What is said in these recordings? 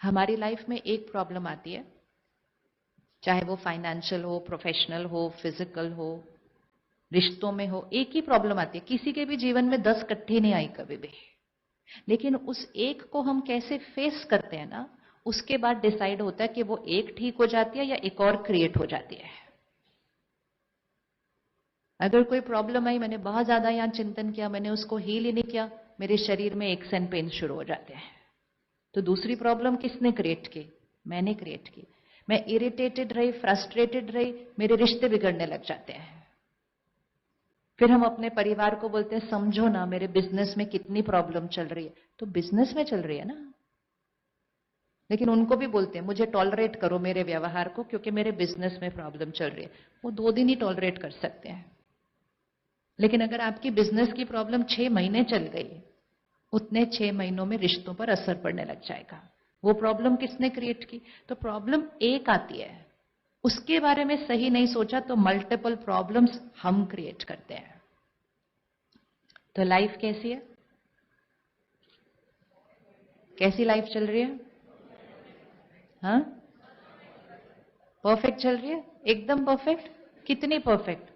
हमारी लाइफ में एक प्रॉब्लम आती है, चाहे वो फाइनेंशियल हो, प्रोफेशनल हो, फिजिकल हो, रिश्तों में हो, एक ही प्रॉब्लम आती है। किसी के भी जीवन में 10 इकट्ठी नहीं आई कभी भी, लेकिन उस एक को हम कैसे फेस करते हैं ना, उसके बाद डिसाइड होता है कि वो एक ठीक हो जाती है या एक और क्रिएट हो जाती है। अगर कोई प्रॉब्लम आई, मैंने बहुत ज्यादा यहां चिंतन किया, मैंने उसको हील ही नहीं किया, मेरे शरीर में एक्स एंड पेन शुरू हो जाते हैं। तो दूसरी प्रॉब्लम किसने क्रिएट की? मैंने क्रिएट की। मैं इरिटेटेड रही, फ्रस्ट्रेटेड रही, मेरे रिश्ते बिगड़ने लग जाते हैं। फिर हम अपने परिवार को बोलते हैं समझो ना, मेरे बिजनेस में कितनी प्रॉब्लम चल रही है। तो बिजनेस में चल रही है ना, लेकिन उनको भी बोलते हैं मुझे टॉलरेट करो मेरे व्यवहार को, क्योंकि मेरे बिजनेस में प्रॉब्लम चल रही है। वो 2 दिन ही टॉलरेट कर सकते हैं, लेकिन अगर आपकी बिजनेस की प्रॉब्लम 6 महीने चल गई, उतने 6 महीनों में रिश्तों पर असर पड़ने लग जाएगा। वो प्रॉब्लम किसने क्रिएट की? तो प्रॉब्लम एक आती है, उसके बारे में सही नहीं सोचा तो मल्टीपल प्रॉब्लम्स हम क्रिएट करते हैं। तो लाइफ कैसी है? कैसी लाइफ चल रही है? हाँ, परफेक्ट चल रही है, एकदम परफेक्ट। कितनी परफेक्ट?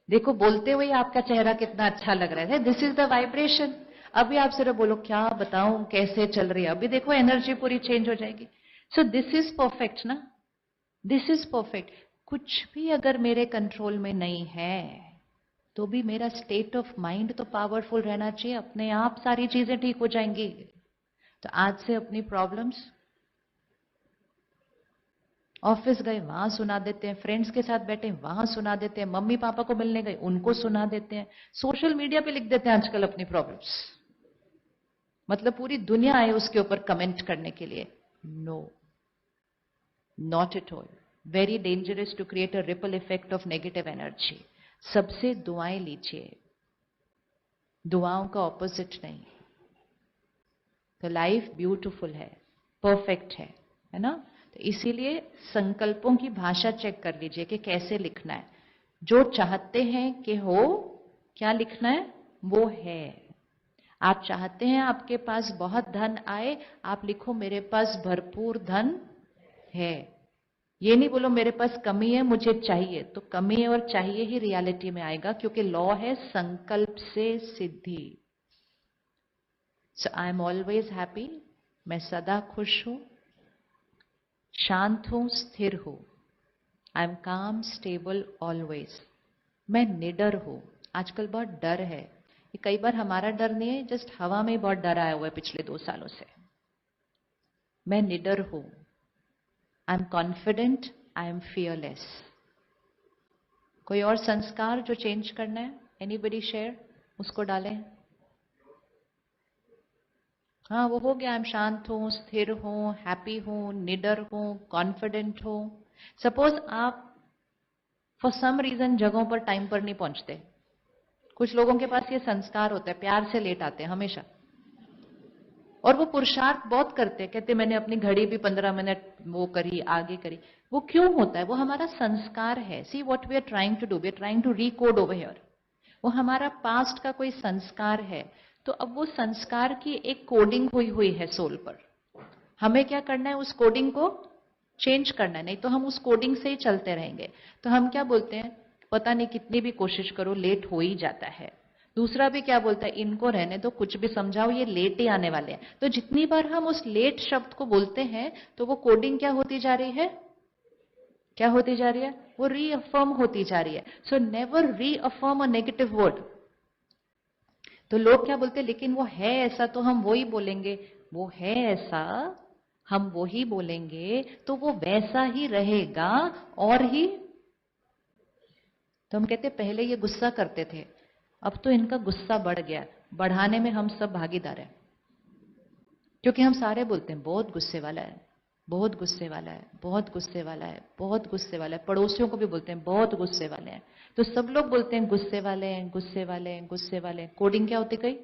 देखो बोलते हुए आपका चेहरा कितना अच्छा लग रहा है। This is the vibration. अभी आप सिर्फ बोलो क्या बताऊं कैसे चल रही है, अभी देखो एनर्जी पूरी चेंज हो जाएगी। सो दिस इज परफेक्ट ना, दिस इज परफेक्ट। कुछ भी अगर मेरे कंट्रोल में नहीं है, तो भी मेरा स्टेट ऑफ माइंड तो पावरफुल रहना चाहिए, अपने आप सारी चीजें ठीक हो जाएंगी। तो आज से अपनी प्रॉब्लम्स, ऑफिस गए वहां सुना देते हैं, फ्रेंड्स के साथ बैठे वहां सुना देते हैं, मम्मी पापा को मिलने गए उनको सुना देते हैं, सोशल मीडिया पे लिख देते हैं आजकल अपनी प्रॉब्लम्स, मतलब पूरी दुनिया आए उसके ऊपर कमेंट करने के लिए। No, not at all. Very dangerous to create a ripple effect of negative energy. सबसे दुआएं लीजिए, दुआओं का ऑपोजिट नहीं। तो लाइफ ब्यूटीफुल है, परफेक्ट है ना? तो इसीलिए संकल्पों की भाषा चेक कर लीजिए कि कैसे लिखना है। जो चाहते हैं कि हो, क्या लिखना है? वो है। आप चाहते हैं आपके पास बहुत धन आए, आप लिखो मेरे पास भरपूर धन है। ये नहीं बोलो मेरे पास कमी है मुझे चाहिए। तो कमी और चाहिए ही रियलिटी में आएगा, क्योंकि लॉ है संकल्प से सिद्धि। सो आई एम ऑलवेज हैप्पी, मैं सदा खुश हूं, शांत हूं, स्थिर हूं। आई एम काम स्टेबल ऑलवेज। मैं निडर हूं। आजकल बहुत डर है, ये कई बार हमारा डर नहीं है, जस्ट हवा में बहुत डर आया हुआ है पिछले 2 सालों से। मैं निडर हूं। I am confident, I am fearless. कोई और संस्कार जो चेंज करना है? एनीबडी शेयर, उसको डालें। हाँ, वो हो गया। आई एम शांत हूं, स्थिर हूं, हैप्पी हूं, निडर हूं, कॉन्फिडेंट हूं। सपोज आप फॉर सम रीजन जगहों पर टाइम पर नहीं पहुंचते, कुछ लोगों के पास ये संस्कार होता है, प्यार से लेट आते हैं हमेशा, और वो पुरुषार्थ बहुत करते हैं, कहते मैंने अपनी घड़ी भी 15 मिनट वो करी, आगे करी। वो क्यों होता है? वो हमारा संस्कार है। See what we are trying to do, we are trying to recode over here. वो हमारा पास्ट का कोई संस्कार है। तो अब वो संस्कार की एक कोडिंग हुई हुई है सोल पर। हमें क्या करना है? उस कोडिंग को चेंज करना है, नहीं तो हम उस कोडिंग से ही चलते रहेंगे। तो हम क्या बोलते हैं? पता नहीं कितनी भी कोशिश करो लेट हो ही जाता है। दूसरा भी क्या बोलता है? इनको रहने दो, कुछ भी समझाओ ये लेट ही आने वाले हैं। तो जितनी बार हम उस लेट शब्द को बोलते हैं, तो वो कोडिंग क्या होती जा रही है? क्या होती जा रही है? वो रीअफर्म होती जा रही है। So never reaffirm a negative word. तो लोग क्या बोलते हैं? लेकिन वो है ऐसा, तो हम वो ही बोलेंगे। वो है ऐसा, हम वो ही बोलेंगे, तो वो वैसा ही रहेगा। और ही तो हम कहते पहले ये गुस्सा करते थे, अब तो इनका गुस्सा बढ़ गया। बढ़ाने में हम सब भागीदार हैं, क्योंकि हम सारे बोलते हैं बहुत गुस्से वाला है, बहुत गुस्से वाला है, बहुत गुस्से वाला है, बहुत गुस्से वाला है। पड़ोसियों को भी बोलते हैं बहुत गुस्से वाले हैं। तो सब लोग बोलते हैं गुस्से वाले हैं, गुस्से वाले हैं, गुस्से वाले हैं। कोडिंग क्या होती गई?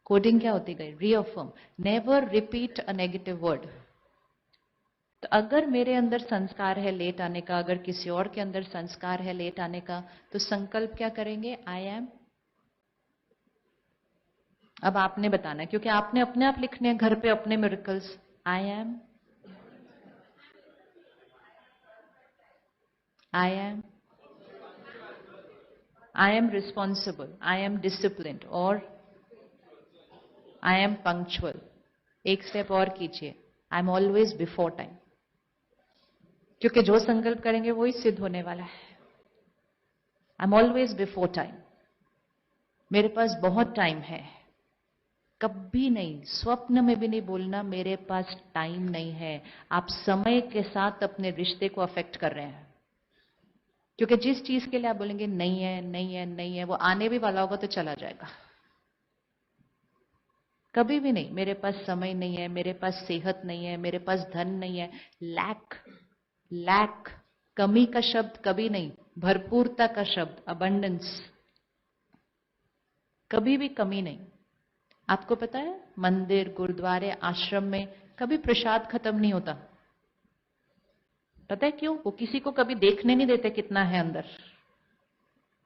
कोडिंग क्या होती गई? Reaffirm. Never repeat a negative word. तो अगर मेरे अंदर संस्कार है लेट आने का, अगर किसी और के अंदर संस्कार है लेट आने का, तो संकल्प क्या करेंगे? आई एम अब आपने बताना है, क्योंकि आपने अपने आप लिखने हैं घर पे अपने miracles. I am responsible, I am disciplined, और आई एम पंक्चुअल। एक स्टेप और कीजिए, I am always before time, क्योंकि जो संकल्प करेंगे वही सिद्ध होने वाला है। I am always before time, मेरे पास बहुत टाइम है। कभी नहीं, स्वप्न में भी नहीं बोलना मेरे पास टाइम नहीं है। आप समय के साथ अपने रिश्ते को अफेक्ट कर रहे हैं, क्योंकि जिस चीज के लिए आप बोलेंगे नहीं है, नहीं है, नहीं है, वो आने भी वाला होगा तो चला जाएगा। कभी भी नहीं, मेरे पास समय नहीं है, मेरे पास सेहत नहीं है, मेरे पास धन नहीं है। लैक, लैक, कमी का शब्द कभी नहीं, भरपूरता का शब्द अबंडेंस, कभी भी कमी नहीं। आपको पता है मंदिर, गुरुद्वारे, आश्रम में कभी प्रसाद खत्म नहीं होता। पता है क्यों? वो किसी को कभी देखने नहीं देते कितना है अंदर।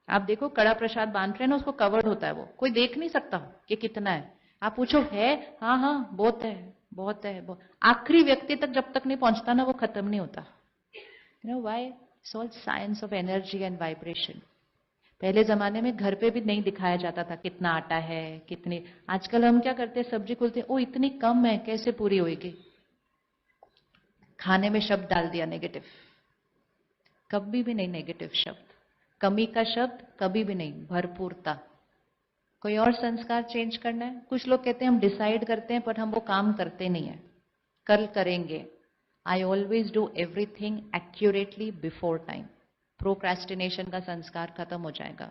आप देखो कड़ा प्रसाद बांट रहे हैं ना, उसको कवर्ड होता है, वो कोई देख नहीं सकता कि कितना है। आप पूछो है, हाँ हाँ बहुत है, बहुत है, बहुत। आखिरी व्यक्ति तक जब तक नहीं पहुंचता ना, वो खत्म नहीं होता। You know why? It's all science of energy and vibration. पहले जमाने में घर पे भी नहीं दिखाया जाता था कितना आटा है, कितनी। आजकल हम क्या करते हैं, सब्जी खोलते हैं, ओ इतनी कम है, कैसे पूरी होएगी। खाने में शब्द डाल दिया नेगेटिव। कभी भी नहीं नेगेटिव शब्द, कमी का शब्द कभी भी नहीं, भरपूरता। कोई और संस्कार चेंज करना है? कुछ लोग कहते हैं हम डिसाइड करते हैं पर हम वो काम करते नहीं है। कल करेंगे। I always do everything accurately before time. Procrastination का संस्कार खत्म हो जाएगा।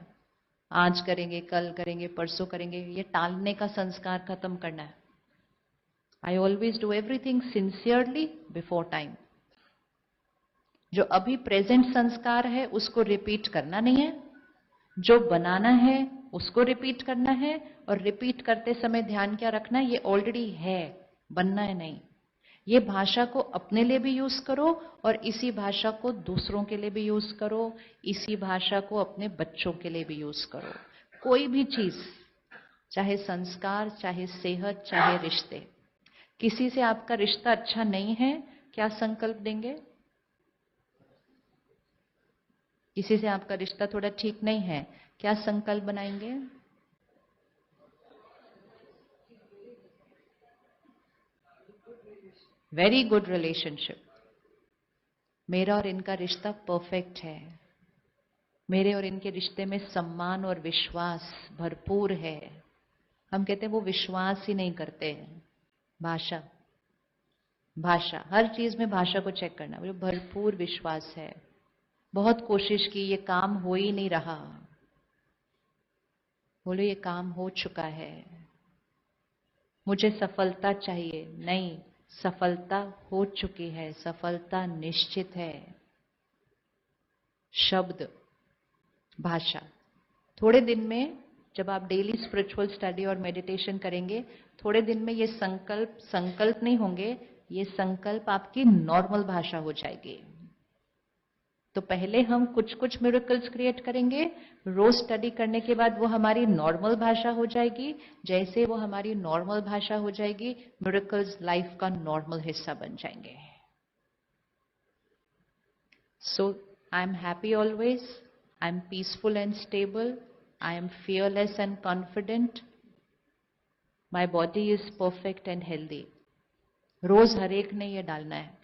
आज करेंगे, कल करेंगे, परसों करेंगे, ये टालने का संस्कार खत्म करना है। I always do everything sincerely before time. जो अभी प्रेजेंट संस्कार है उसको रिपीट करना नहीं है, जो बनाना है उसको रिपीट करना है। और रिपीट करते समय ध्यान क्या रखना है, ये ऑलरेडी है, बनना है नहीं। ये भाषा को अपने लिए भी यूज करो और इसी भाषा को दूसरों के लिए भी यूज करो, इसी भाषा को अपने बच्चों के लिए भी यूज करो। कोई भी चीज, चाहे संस्कार, चाहे सेहत, चाहे रिश्ते। किसी से आपका रिश्ता अच्छा नहीं है, क्या संकल्प देंगे? किसी से आपका रिश्ता थोड़ा ठीक नहीं है, क्या संकल्प बनाएंगे? वेरी गुड रिलेशनशिप, मेरा और इनका रिश्ता परफेक्ट है, मेरे और इनके रिश्ते में सम्मान और विश्वास भरपूर है। हम कहते हैं वो विश्वास ही नहीं करते। भाषा, भाषा, हर चीज में भाषा को चेक करना। मुझे भरपूर विश्वास है, बहुत कोशिश की, ये काम हो ही नहीं रहा। बोलो ये काम हो चुका है, मुझे सफलता चाहिए। नहीं, सफलता हो चुकी है, सफलता निश्चित है। शब्द, भाषा। थोड़े दिन में जब आप डेली स्पिरिचुअल स्टडी और मेडिटेशन करेंगे, थोड़े दिन में ये संकल्प संकल्प नहीं होंगे, ये संकल्प आपकी नॉर्मल भाषा हो जाएगी। तो पहले हम कुछ कुछ मिरेकल्स क्रिएट करेंगे, रोज स्टडी करने के बाद वो हमारी नॉर्मल भाषा हो जाएगी। जैसे वो हमारी नॉर्मल भाषा हो जाएगी, मिरेकल्स लाइफ का नॉर्मल हिस्सा बन जाएंगे। So I am happy always, I am peaceful and stable, I am fearless and confident, my body is perfect and healthy. रोज हर एक ने ये डालना है।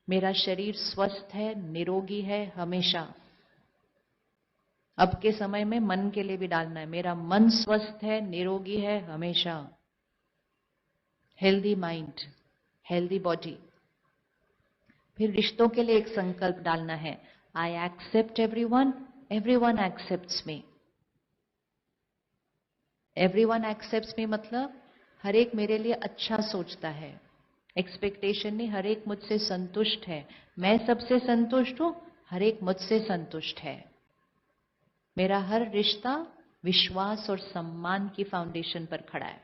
मेरा शरीर स्वस्थ है, निरोगी है हमेशा। अब के समय में मन के लिए भी डालना है, मेरा मन स्वस्थ है, निरोगी है हमेशा। Healthy mind, healthy body. फिर रिश्तों के लिए एक संकल्प डालना है, I accept everyone, everyone accepts me. Everyone accepts me मतलब हर एक मेरे लिए अच्छा सोचता है। एक्सपेक्टेशन नहीं, हर एक मुझसे संतुष्ट है। मैं सबसे संतुष्ट हूं, हर एक मुझसे संतुष्ट है। मेरा हर रिश्ता विश्वास और सम्मान की फाउंडेशन पर खड़ा है।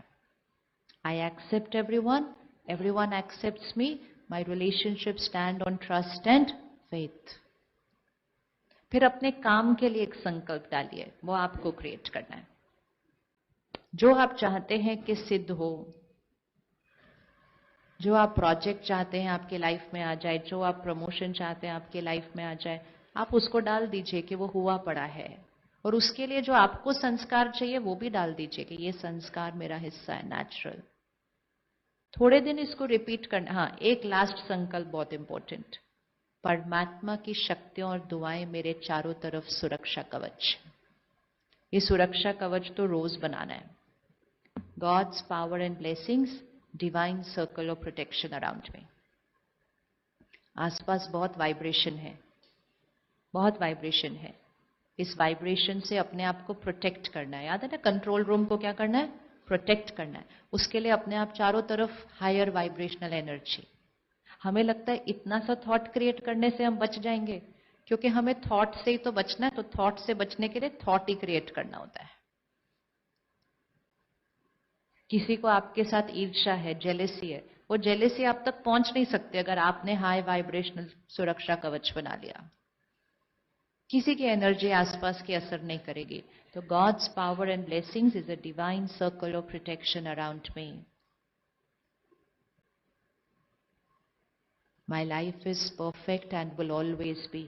I accept everyone, everyone accepts me, my relationship stand on trust and faith. फिर अपने काम के लिए एक संकल्प डालिए, वो आपको क्रिएट करना है। जो आप चाहते हैं कि सिद्ध हो, जो आप प्रोजेक्ट चाहते हैं आपके लाइफ में आ जाए, जो आप प्रमोशन चाहते हैं आपके लाइफ में आ जाए, आप उसको डाल दीजिए कि वो हुआ पड़ा है। और उसके लिए जो आपको संस्कार चाहिए वो भी डाल दीजिए कि ये संस्कार मेरा हिस्सा है, नेचुरल। थोड़े दिन इसको रिपीट करना। हाँ, एक लास्ट संकल्प बहुत इंपॉर्टेंट। परमात्मा की शक्तियों और दुआएं मेरे चारों तरफ सुरक्षा कवच। ये सुरक्षा कवच तो रोज बनाना है। God's power and blessings, divine circle of protection around में। आसपास बहुत वाइब्रेशन है, बहुत वाइब्रेशन है। इस वाइब्रेशन से अपने आप को प्रोटेक्ट करना है। याद है ना, कंट्रोल रूम को क्या करना है? प्रोटेक्ट करना है। उसके लिए अपने आप चारों तरफ हायर वाइब्रेशनल एनर्जी। हमें लगता है इतना सा थॉट क्रिएट करने से हम बच जाएंगे, क्योंकि हमें थॉट से ही तो बचना है। तो थॉट से बचने के लिए थॉट ही क्रिएट करना होता है। किसी को आपके साथ ईर्ष्या है, जेलेसी है, वो जेलेसी आप तक पहुंच नहीं सकते अगर आपने हाई वाइब्रेशनल सुरक्षा कवच बना लिया। किसी की एनर्जी आसपास की असर नहीं करेगी। तो God's power and blessings is a divine circle of protection around me. My life is perfect and will always be.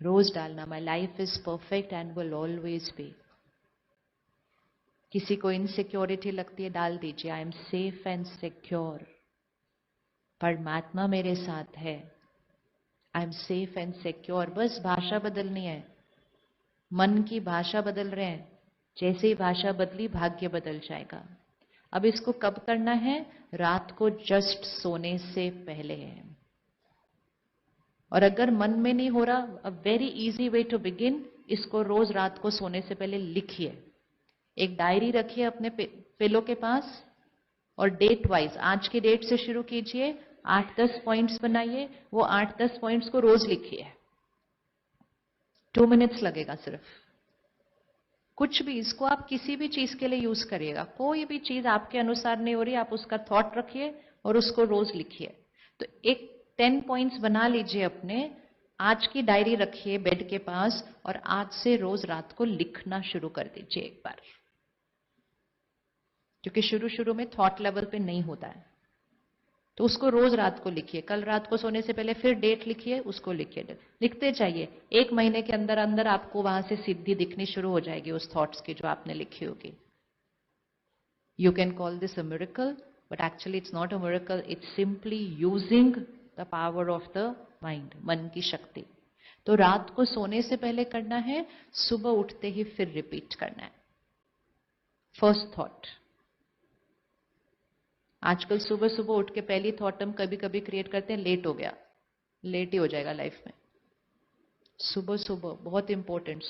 रोज डालना, my life is perfect and will always be. किसी को इनसिक्योरिटी लगती है, डाल दीजिए, I am safe and secure. परमात्मा मेरे साथ है, I am safe and secure. बस भाषा बदलनी है, मन की भाषा बदल रहे हैं। जैसे ही भाषा बदली, भाग्य बदल जाएगा। अब इसको कब करना है? रात को जस्ट सोने से पहले है। और अगर मन में नहीं हो रहा, a very easy way to begin, इसको रोज रात को सोने से पहले लिखिए। एक डायरी रखिए अपने पिलो के पास और डेट वाइज, आज की डेट से शुरू कीजिए। 8-10 पॉइंट्स बनाइए, वो 8-10 पॉइंट्स को रोज लिखिए। 2 मिनट्स लगेगा सिर्फ। कुछ भी, इसको आप किसी भी चीज के लिए यूज करिएगा। कोई भी चीज आपके अनुसार नहीं हो रही, आप उसका थॉट रखिए और उसको रोज लिखिए। तो एक 10 पॉइंट्स बना लीजिए अपने। आज की डायरी रखिए बेड के पास और आज से रोज रात को लिखना शुरू कर दीजिए एक बार। क्योंकि शुरू शुरू में थॉट लेवल पे नहीं होता है, तो उसको रोज रात को लिखिए। कल रात को सोने से पहले फिर डेट लिखिए, उसको लिखिए। लिखते जाइए। 1 महीने के अंदर अंदर आपको वहां से सिद्धि दिखनी शुरू हो जाएगी उस थॉट्स की जो आपने लिखी होगी। You can call this a miracle, but actually it's not a miracle, it's simply using the power of the mind, मन की शक्ति। तो रात को सोने से पहले करना है, सुबह उठते ही फिर रिपीट करना है। First thought. आजकल सुबह सुबह उठ के पहली थॉट हम कभी कभी क्रिएट करते हैं, लेट हो गया। लेट ही हो जाएगा लाइफ में। सुबह सुबह बहुत इंपॉर्टेंट।